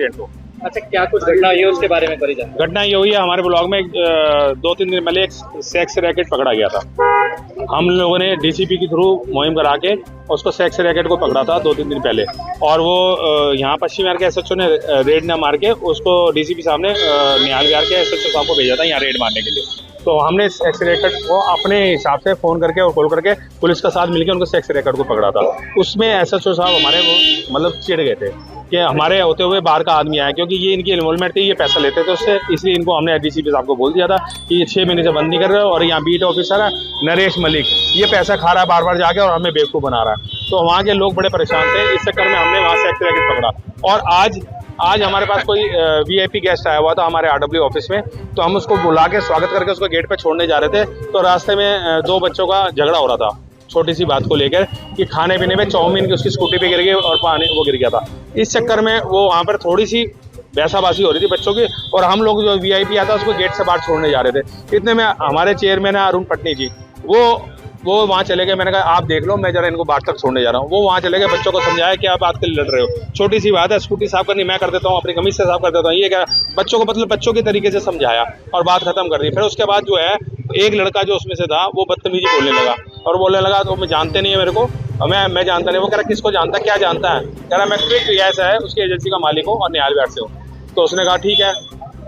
Agent को। अच्छा, क्या कुछ घटना हुई है उसके बारे में करी जाए? घटना ये हुई है, हमारे ब्लॉक में 2-3 दिन पहले एक सेक्स रैकेट पकड़ा गया था। हम लोगों ने डीसीपी के थ्रू मुहिम करा के उसको सेक्स रैकेट को पकड़ा था 2-3 दिन पहले, और वो यहाँ पश्चिम बिहार के एसएचओ ने रेड ना मार के उसको डीसीपी साहब ने निहाल बिहार के एसएचओ साहब को भेजा था यहाँ रेड मारने के लिए। तो हमने सेक्स रैकेट को अपने हिसाब से फ़ोन करके और कॉल करके पुलिस का साथ मिलकर उनको सेक्स रैकेट को पकड़ा था। उसमें एसएचओ साहब हमारे वो मतलब चिढ़ गए थे कि हमारे होते हुए बाहर का आदमी आया, क्योंकि ये इनकी इन्वॉल्वमेंट थी, ये पैसा लेते थे उससे, इसलिए इनको हमने डीसीपी साहब को बोल दिया था कि ये 6 महीने से बंद नहीं कर रहे हो, और यहाँ बीट ऑफिसर है नरेश मलिक, ये पैसा खा रहा है बार बार जाके और हमें बेवकूफ़ बना रहा है। तो वहाँ के लोग बड़े परेशान थे, इस चक्कर में हमने वहाँ सेक्स रैकेट पकड़ा। और आज हमारे पास कोई वीआईपी गेस्ट आया हुआ था हमारे आरडब्ल्यू ऑफिस में, तो हम उसको बुला के स्वागत करके उसको गेट पे छोड़ने जा रहे थे, तो रास्ते में 2 बच्चों का झगड़ा हो रहा था छोटी सी बात को लेकर कि खाने पीने में चाउमीन की उसकी स्कूटी पे गिर गई और पानी वो गिर गया था। इस चक्कर में वो वहाँ पर थोड़ी सी बैसाबासी हो रही थी बच्चों की, और हम लोग जो वीआईपी आता उसको गेट से बाहर छोड़ने जा रहे थे। इतने में हमारे चेयरमैन है अरुण पटनी जी, वो वहाँ चले गए। मैंने कहा आप देख लो, मैं जरा इनको बाहर तक छोड़ने जा रहा हूँ। वो वहाँ चले गए, बच्चों को समझाया कि आप बात के लिए लड़ रहे हो, छोटी सी बात है, स्कूटी साफ करनी मैं कर देता हूँ, अपनी कमीज से साफ कर देता हूँ, ये क्या बच्चों को मतलब बच्चों के तरीके से समझाया और बात खत्म कर दी। फिर उसके बाद जो है एक लड़का जो उसमें से था वो बदतमीजी बोलने लगा और बोलने लगा तो मैं जानते नहीं है मेरे को, मैं जानता नहीं। वो कह रहा किसको जानता है, क्या जानता है? कह रहा मैं क्विक गैस है उसकी एजेंसी का मालिक हूँ और निहाल बिहार से हूँ। तो उसने कहा ठीक है,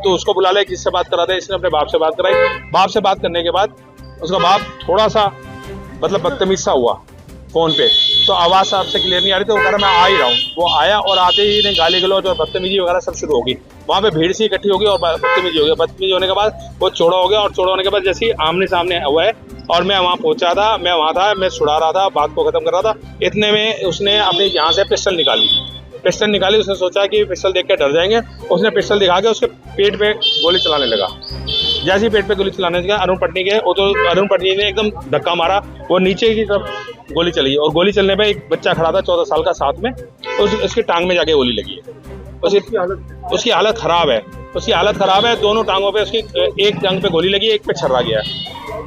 तो उसको बुला ले, किससे बात करा दे। इसने अपने बाप से बात कराई। बाप से बात करने के बाद उसका बाप थोड़ा सा मतलब बदतमीज सा हुआ फोन पे, तो आवाज़ साहब से क्लियर नहीं आ रही, तो वो कह रहा मैं आ ही रहा हूँ। वो आया और आते ही ने गाली गलौज और बदतमीजी वगैरह सब शुरू होगी। वहाँ पे भीड़ सी इकट्ठी होगी और बदतमीजी हो गई। बदतमीजी होने के बाद वो चौड़ा हो गया, और चौड़ा होने के बाद जैसे ही आमने सामने हुआ है और मैं वहाँ पहुँचा था, मैं वहाँ था, मैं छुड़ा रहा था, बात को खत्म कर रहा था। इतने में उसने अपने यहाँ से पिस्टल निकाली। उसने सोचा कि पिस्टल देख के डर जाएंगे, उसने पिस्टल दिखा के उसके पेट पे गोली चलाने लगा। जैसे ही पेट पे गोली चलाने लगा अरुण पटनी के, वो तो अरुण पटनी ने एकदम धक्का मारा, वो नीचे की तरफ गोली चली, और गोली चलने पे एक बच्चा खड़ा था 14 साल का साथ में, उसकी टांग में जाके गोली लगी है। उसकी हालत खराब है। दोनों टांगों पे उसकी एक टांग पे गोली लगी है, एक पे छर्रा गया है,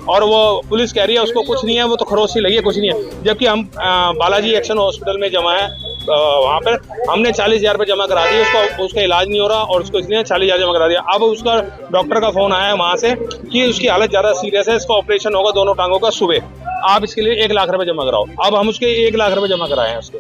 और वो पुलिस कह रही है उसको कुछ नहीं है, वो तो खरोंच लगी है, कुछ नहीं है। जबकि हम बालाजी एक्शन हॉस्पिटल में जमा है, वहाँ पर हमने 40,000 रुपये जमा करा दिए, उसका इलाज नहीं हो रहा और उसको इसलिए 40,000 जमा करा दिया। अब उसका डॉक्टर का फोन आया वहाँ से कि उसकी हालत ज़्यादा सीरियस है, इसका ऑपरेशन होगा दोनों टांगों का सुबह, आप इसके लिए 1 लाख रुपये जमा कराओ। अब हम उसके 1 लाख रुपये जमा कराए हैं उसके।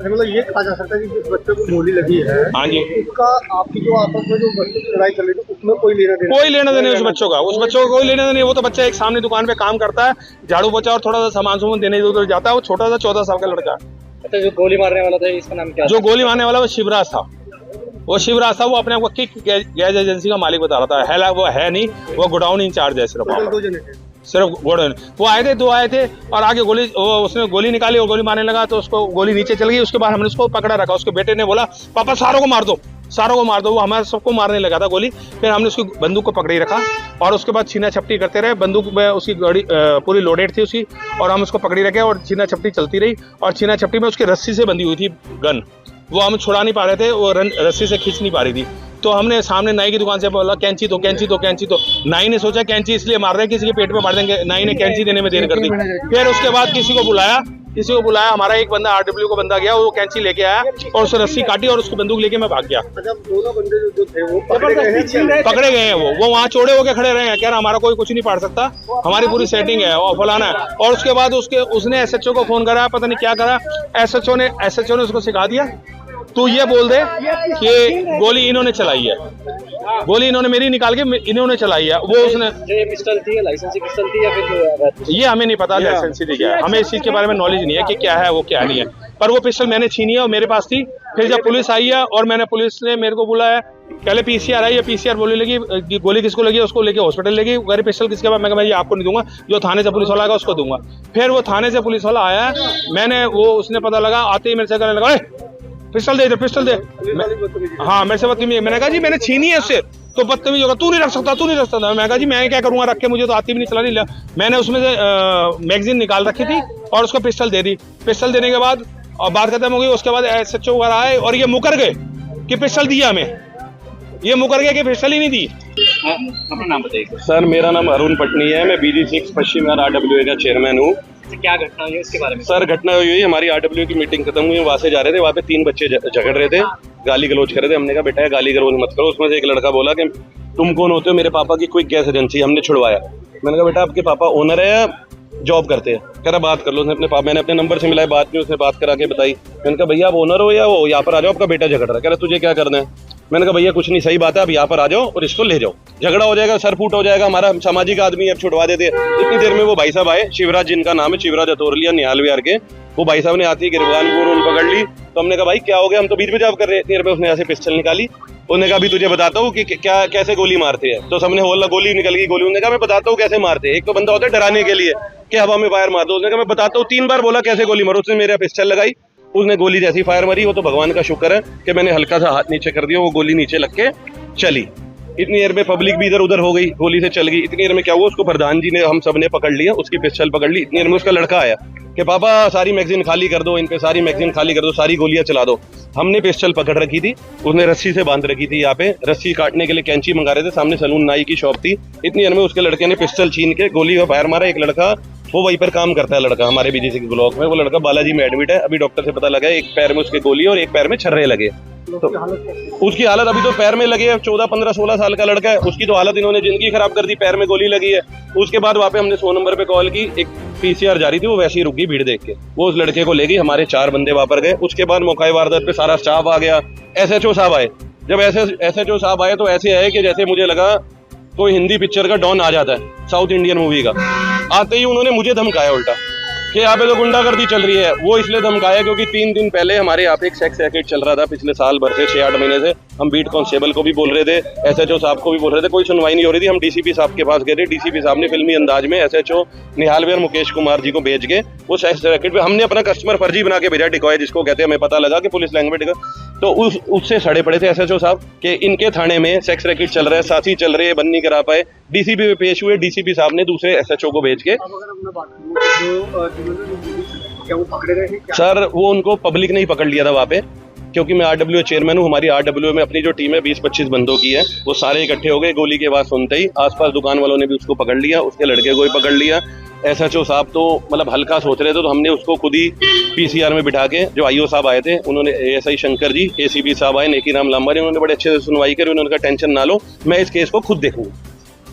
मतलब ये कहा जा सकता है कि जिस बच्चे को गोली लगी है, हाँ जी, उसका आपकी जो आपस में जो बच्चे की लड़ाई चल रही थी उसमें कोई लेना देना उस बच्चों का कोई लेना देना नहीं। वो तो बच्चा एक सामने दुकान पे काम करता है, झाड़ू पोछा और थोड़ा सा सामान देने उधर जाता है। वो छोटा सा 14 साल का लड़का। अच्छा, जो गोली मारने वाला था इसका नाम क्या? जो गोली मारने वाला वो शिवराज था। वो अपने आप को किक गैस एजेंसी का मालिक बता रहा था। वो है नहीं, वो गोडाउन इंचार्ज है सिर्फ गोडाउन। वो दो आए थे और आगे उसने गोली निकाली और गोली मारने लगा, तो उसको गोली नीचे चल गई। उसके बाद हमने उसको पकड़ा रखा। उसके बेटे ने बोला पापा सारों को मार दो। वो हमारे सबको मारने लगा था गोली। फिर हमने उसकी बंदूक को पकड़े रखा और उसके बाद छीना छपटी करते रहे। बंदूक में उसकी गाड़ी पूरी लोडेड थी उसकी, और हम उसको पकड़ी रखे और छीना छपटी चलती रही। और छीना छपटी में उसकी रस्सी से बंधी हुई थी गन, वो हम छुड़ा नहीं पा रहे थे, वो रस्सी से खींच नहीं पा रही थी। तो हमने सामने नाई की दुकान से बोला कैंची तो। नाई ने सोचा कैंची इसलिए मार रहे हैं किसी के पेट में मार देंगे, नाई ने कैंची देने में देर कर दी। फिर उसके बाद किसी को बुलाया, हमारा एक बंदा आरडब्ल्यू का बंदा गया, वो कैंची लेके आया और उससे रस्सी काटी और उसको बंदूक लेके मैं भाग गया। दोनों बंदे जो थे वो पकड़े गए हैं। वो वहाँ चौड़े होके खड़े रहे हैं, कह रहा हमारा कोई कुछ नहीं पाड़ सकता, हमारी पूरी सेटिंग है और फलाना है। और उसके बाद उसने एसएचओ को फोन करा, पता नहीं क्या करा, एसएचओ ने उसको सिखा दिया तू ये बोल दे कि गोली इन्होंने चलाई है, गोली इन्होंने मेरी निकाल के इन्होंने चलाई है। वो उसने ये पिस्टल थी, लाइसेंसी पिस्टल थी या फिर ये हमें नहीं पता लाइसेंसी थी क्या है, हमें इस चीज के बारे में नॉलेज नहीं है कि क्या है वो क्या नहीं है। पर वो पिस्टल मैंने छीनी है और मेरे पास थी। फिर जब पुलिस आई है और पुलिस ने मेरे को बुलाया, पहले पीसीआर आई है, पीसीआर बोलने लगी गोली किसको लगी, उसको लेके हॉस्पिटल लेगी। मेरे पिस्टल किसके पास? मैं ये आपको नहीं दूंगा, जो थाने से पुलिस वाला आएगा उसको दूंगा। फिर वो थाने से पुलिस वाला आया, उसने पता लगा, आते ही मेरे से कहने लगा पिस्टल दे। हाँ, मेरे से बदतमीजी। मैंने कहा जी मैंने छीनी है उससे, तो बदतमीजी होगा, तू नहीं रख सकता। मैं कहा जी मैं क्या करूंगा रख के, मुझे तो आती भी नहीं चलानी। मैंने उसमें से मैगजीन निकाल रखी थी और उसको पिस्टल दे दी। पिस्टल देने के बाद और बात खत्म हो गई। उसके बाद एसएचओ वगैरह आए और ये मुकर गए कि पिस्टल दिया हमें, ये मुकर गए कि पिस्टल ही नहीं दी। अपना नाम बताइए सर। मेरा नाम अरुण पटनी है, मैं BG6 पश्चिम बिहार RWA का चेयरमैन हूँ। क्या घटना हुई है इसके बारे में? सर घटना हुई, हमारी RWA की मीटिंग खत्म हुई, वहाँ से जा रहे थे, वहाँ पे 3 बच्चे झगड़ रहे थे गाली गलौज कर रहे थे। हमने कहा बेटा गाली गलौज मत करो। उसमें से एक लड़का बोला कि तुम कौन होते हो? मेरे पापा की क्विक गैस एजेंसी, हमने छुड़वाया। मैंने कहा बेटा आपके पापा ओनर है या जॉब करते हैं? कह रहा बात कर लो। मैंने अपने नंबर से मिलाई, बात की, उसने बात करा के बताई। मैंने कहा भैया आप ओनर हो या वो? यहाँ पर आ जाओ, आपका बेटा झगड़ रहा है। कह रहा तुझे क्या करना है? मैंने कहा भैया कुछ नहीं, सही बात है, आप यहाँ पर आ जाओ और इसको ले जाओ, झगड़ा हो जाएगा, सर फूट हो जाएगा, हमारा सामाजिक आदमी है, अब छुड़वा देते। इतनी देर में वो भाई साहब आए, शिवराज जिनका नाम है, शिवराज अतोरलिया निहाल विहार के, वो भाई साहब ने आती है गिरफ्तार पकड़ ली। तो हमने कहा भाई क्या हो गया, हम तो बीच में जॉब कर रहे हैं। इतनी देर में उसने ऐसे पिस्टल निकाली। उसने कहा अभी तुझे बताता हूँ कि क्या कैसे गोली मारते हैं। तो सबने बोला गोली निकल गई, गोली। उन्होंने कहा मैं बताता हूँ कैसे मारते हैं। एक तो बंदा होता है डराने के लिए कि हवा में फायर मार दो। उसने कहा मैं बताता हूँ। 3 बार बोला कैसे गोली मारो। उसने मेरा पिस्टल लगाई, उसने गोली जैसी फायर मारी। वो तो भगवान का शुक्र है कि मैंने हल्का सा हाथ नीचे कर दिया, वो गोली नीचे लग के चली। इतनी देर में पब्लिक भी इधर उधर हो गई, गोली से चल गई। इतनी देर में क्या हुआ, उसको प्रधान जी ने, हम सब ने पकड़ लिया, उसकी पिस्टल पकड़ ली। इतनी देर में उसका लड़का आया कि पापा सारी मैगजीन खाली कर दो, इन पे सारी मैगजीन खाली कर दो, सारी गोलियां चला दो। हमने पिस्टल पकड़ रखी थी, उसने रस्सी से बांध रखी थी। यहाँ पे रस्सी काटने के लिए कैंची मंगा रहे थे, सामने सलून नाई की शॉप थी। इतनी देर में उसके लड़के ने पिस्टल छीन के गोली का फायर मारा। एक लड़का, वो वहीं पर काम करता है लड़का हमारे बीजीसी के ब्लॉक में, वो लड़का बालाजी में एडमिट है। अभी डॉक्टर से पता लगा है एक पैर में उसके गोली और एक पैर में छर्रे लगे। तो उसकी हालत अभी तो पैर में लगे है, 14, 15, 16 साल का लड़का है, उसकी तो हालत इन्होंने जिंदगी खराब कर दी, पैर में गोली लगी है। उसके बाद वहाँ पे हमने 100 नंबर पे कॉल की, एक पीसीआर जा रही थी, वो वैसे ही रुक गई भीड़ देख के, वो उस लड़के को ले गई। हमारे 4 बंदे वहाँ पर गए। उसके बाद मौका वारदात पे सारा स्टाफ आ गया, एसएचओ साहब आए। जब एसएचओ साहब आए तो ऐसे आए कि जैसे मुझे लगा कोई हिंदी पिक्चर का डॉन आ जाता है, साउथ इंडियन मूवी का। आते ही उन्होंने मुझे धमकाया उल्टा कि यहाँ पे तो गुंडागर्दी चल रही है। वो इसलिए धमकाया क्योंकि 3 दिन पहले हमारे यहाँ पे एक सेक्स रैकेट चल रहा था, पिछले साल भर से 6-8 महीने से। हम बीट कांस्टेबल को भी बोल रहे थे, एसएचओ साहब को भी बोल रहे थे, कोई सुनवाई नहीं हो रही थी। हम डीसीपी साहब के पास गए थे, डीसीपी साहब ने फिल्मी अंदाज में एसएचओ निहाल विहार मुकेश कुमार जी को भेज के वो सेक्स रैकेट पे हमने अपना कस्टमर फर्जी बना के भेजा, डिकॉय जिसको कहते हैं। हमें पता लगा कि पुलिस लैंग्वेज का, तो उससे सड़े पड़े थे एसएचओ साहब कि इनके थाने में सेक्स रैकेट चल रहा है, साथी चल रहे हैं, बंद नहीं करा पाए। डीसीपी पे पेश हुए, डीसीपी साहब ने दूसरे एसएचओ को भेज के, सर वो उनको पब्लिक ने ही पकड़ लिया था वहाँ पे, क्योंकि मैं आरडब्ल्यू चेयरमैन हूँ। हमारी आरडब्ल्यू में अपनी जो टीम है 20-25 बंदों की है, वो सारे इकट्ठे हो गए। गोली की आवाज सुनते ही आसपास दुकान वालों ने भी उसको पकड़ लिया, उसके लड़के को भी पकड़ लिया। एसएचओ साहब तो मतलब हल्का सोच रहे थे, तो हमने उसको खुद ही पीसीआर में बिठा के, जो आईओ साहब आए थे उन्होंने, एएसआई शंकर जी, एसीपी साहब आए, नेकी राम लांबा जी, उन्होंने बड़े अच्छे से सुनवाई करी। उन्होंने कहा टेंशन ना लो, मैं इस केस को खुद देखूंगा।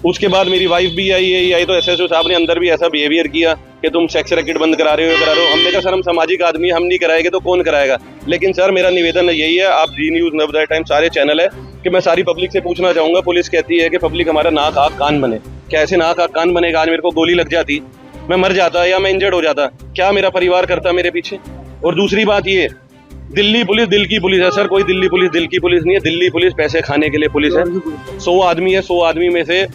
उसके बाद मेरी वाइफ भी आई, तो एसएचओ साहब ने अंदर भी ऐसा बिहेवियर किया कि तुम सेक्स रैकेट बंद करा रहे हो। हमने कहा सर हम सामाजिक आदमी, हम नहीं कराएंगे तो कौन कराएगा। लेकिन सर मेरा निवेदन यही है, आप जी न्यूज, नवोदय टाइम, सारे चैनल है, कि मैं सारी पब्लिक से पूछना चाहूंगा। पुलिस कहती है कि पब्लिक हमारा नाक आँख कान बने, कैसे नाक आँख कान बनेगा? आज मेरे को गोली लग जाती, मैं मर जाता या मैं इंजर्ड हो जाता, क्या मेरा परिवार करता मेरे पीछे? और दूसरी बात ये, दिल्ली पुलिस दिल की पुलिस है सर, कोई दिल्ली पुलिस दिल की पुलिस नहीं है। दिल्ली पुलिस पैसे खाने के लिए पुलिस है। 100 आदमी है, 100 आदमी में से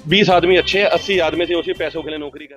20 आदमी अच्छे हैं, 80 आदमी से उसी पैसों के लिए नौकरी कर